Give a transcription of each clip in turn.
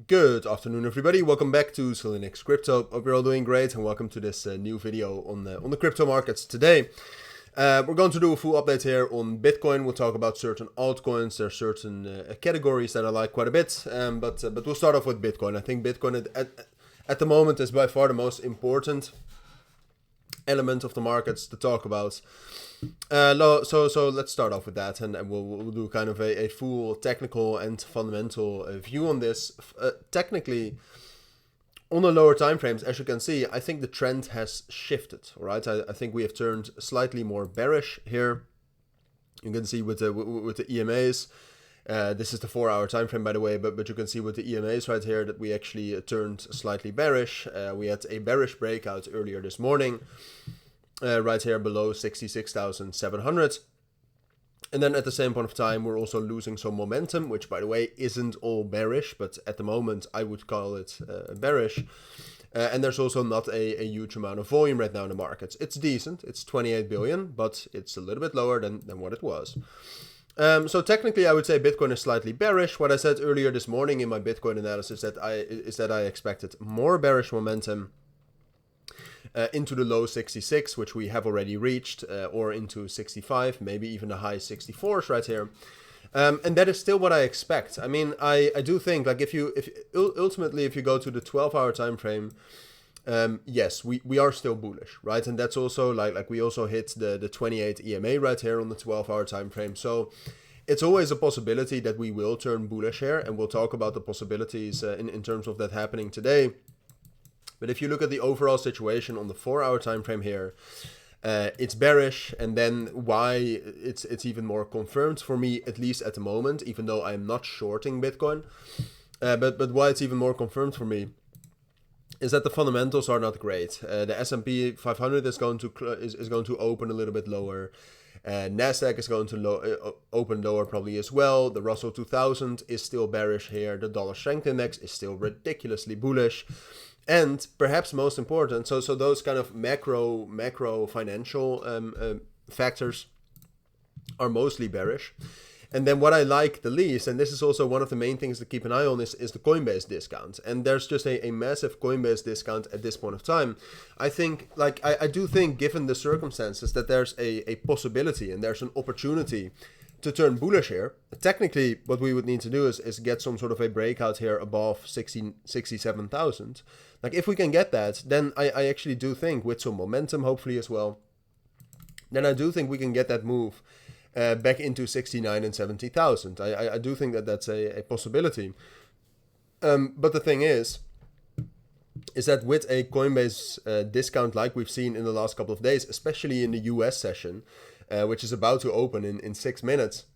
Good afternoon, everybody. Welcome back to Cilinix Crypto. Hope you're all doing great, and welcome to this new video on the crypto markets today. We're going to do a full update here on Bitcoin. We'll talk about certain altcoins. There are certain categories that I like quite a bit, but we'll start off with Bitcoin. I think Bitcoin at the moment is by far the most important element of the markets to talk about. So let's start off with that, and we'll do kind of a full technical and fundamental view on this. Technically, on the lower time frames, as you can see, I think the trend has shifted. All right, I think we have turned slightly more bearish here. You can see with the EMAs. This is the 4-hour time frame, by the way, but you can see with the EMAs right here that we actually turned slightly bearish. We had a bearish breakout earlier this morning. Right here below 66,700. And then at the same point of time, we're also losing some momentum, which, by the way, isn't all bearish, but at the moment, I would call it bearish. And there's also not a huge amount of volume right now in the markets. It's decent. It's 28 billion, but it's a little bit lower than what it was. So technically, I would say Bitcoin is slightly bearish. What I said earlier this morning in my Bitcoin analysis is that I expected more bearish momentum into the low 66, which we have already reached, or into 65, maybe even the high 64s right here. And that is still what I expect. I mean, I do think, like, if ultimately if you go to the 12-hour time frame, yes, we are still bullish, right? And that's also like we also hit the 28 EMA right here on the 12-hour time frame. So it's always a possibility that we will turn bullish here, and we'll talk about the possibilities in terms of that happening today. But if you look at the overall situation on the 4-hour time frame here, it's bearish, and then why it's even more confirmed for me, at least at the moment, even though I'm not shorting Bitcoin. But why it's even more confirmed for me is that the fundamentals are not great. The S&P 500 is going to open a little bit lower. Nasdaq is going to open lower probably as well. The Russell 2000 is still bearish here. The dollar strength index is still ridiculously bullish. And perhaps most important, so those kind of macro financial factors are mostly bearish. And then what I like the least, and this is also one of the main things to keep an eye on, is the Coinbase discount. And there's just a massive Coinbase discount at this point of time. I think, like, I do think, given the circumstances, that there's a possibility and there's an opportunity to turn bullish here. Technically, what we would need to do is get some sort of a breakout here above 67,000. Like, if we can get that, then I actually do think, with some momentum hopefully as well, then I do think we can get that move back into 69 and 70,000. I do think that that's a possibility. But the thing is that with a Coinbase discount like we've seen in the last couple of days, especially in the US session, which is about to open in 6 minutes,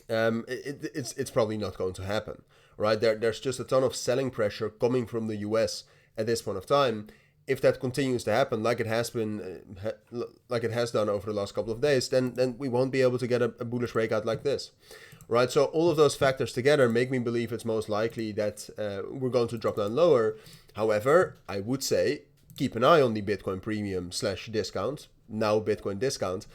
it's probably not going to happen, right? There's just a ton of selling pressure coming from the US at this point of time. If that continues to happen, like it has been, like it has done over the last couple of days, then we won't be able to get a bullish breakout like this, right? So all of those factors together make me believe it's most likely that we're going to drop down lower. However, I would say keep an eye on the Bitcoin premium / discount, now Bitcoin discount,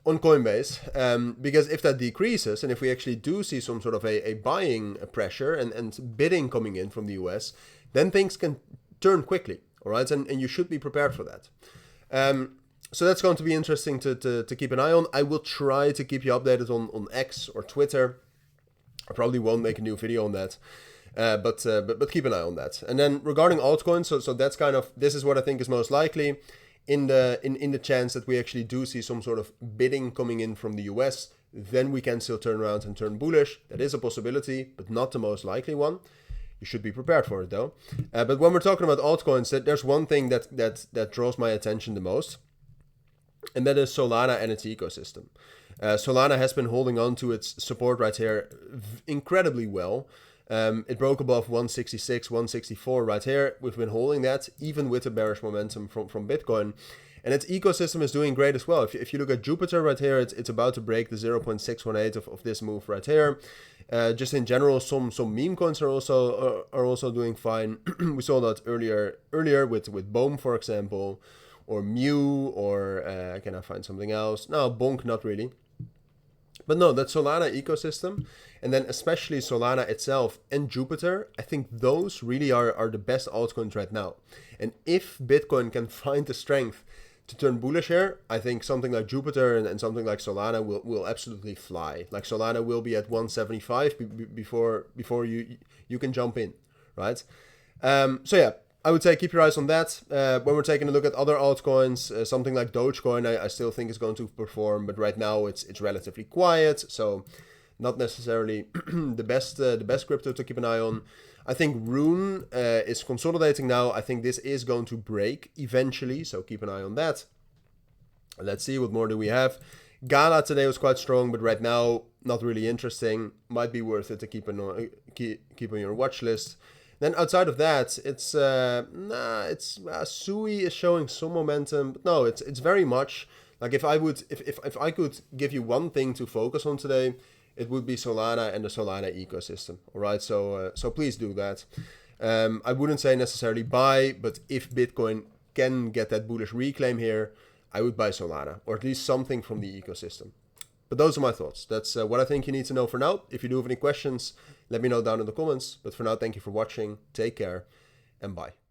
on Coinbase, because if that decreases, and if we actually do see some sort of a buying pressure and bidding coming in from the US, then things can turn quickly, all right? And you should be prepared for that. So that's going to be interesting to keep an eye on. I will try to keep you updated on X or Twitter. I probably won't make a new video on that. But keep an eye on that. And then regarding altcoins, so that's kind of, this is what I think is most likely in the chance that we actually do see some sort of bidding coming in from the US, then we can still turn around and turn bullish. That is a possibility, but not the most likely one. You should be prepared for it though. But when we're talking about altcoins, there's one thing that draws my attention the most, and that is Solana and its ecosystem. Solana has been holding on to its support right here incredibly well. It broke above 166, 164 right here. We've been holding that even with the bearish momentum from Bitcoin. And its ecosystem is doing great as well. If you look at Jupiter right here, it's about to break the 0.618 of this move right here. Just in general, some meme coins are also doing fine. We saw that earlier with Bohm, for example, or Mew, or can I find something else? No, Bonk, not really. But no, that Solana ecosystem, and then especially Solana itself and Jupiter, I think those really are the best altcoins right now. And if Bitcoin can find the strength to turn bullish here, I think something like Jupiter and something like Solana will absolutely fly. Like Solana will be at 175 before you can jump in, right? So yeah, I would say keep your eyes on that. When we're taking a look at other altcoins, something like Dogecoin, I still think is going to perform, but right now it's relatively quiet, so not necessarily the best crypto to keep an eye on. I think Rune is consolidating now. I think this is going to break eventually, so keep an eye on that. Let's see, what more do we have? Gala today was quite strong, but right now not really interesting. Might be worth it to keep on your watch list. Then outside of that, it's Sui is showing some momentum, but no, it's very much like if I could give you one thing to focus on today, it would be Solana and the Solana ecosystem. All right, so please do that. I wouldn't say necessarily buy, but if Bitcoin can get that bullish reclaim here, I would buy Solana, or at least something from the ecosystem. But those are my thoughts. That's what I think you need to know for now. If you do have any questions, let me know down in the comments. But for now, thank you for watching. Take care and bye.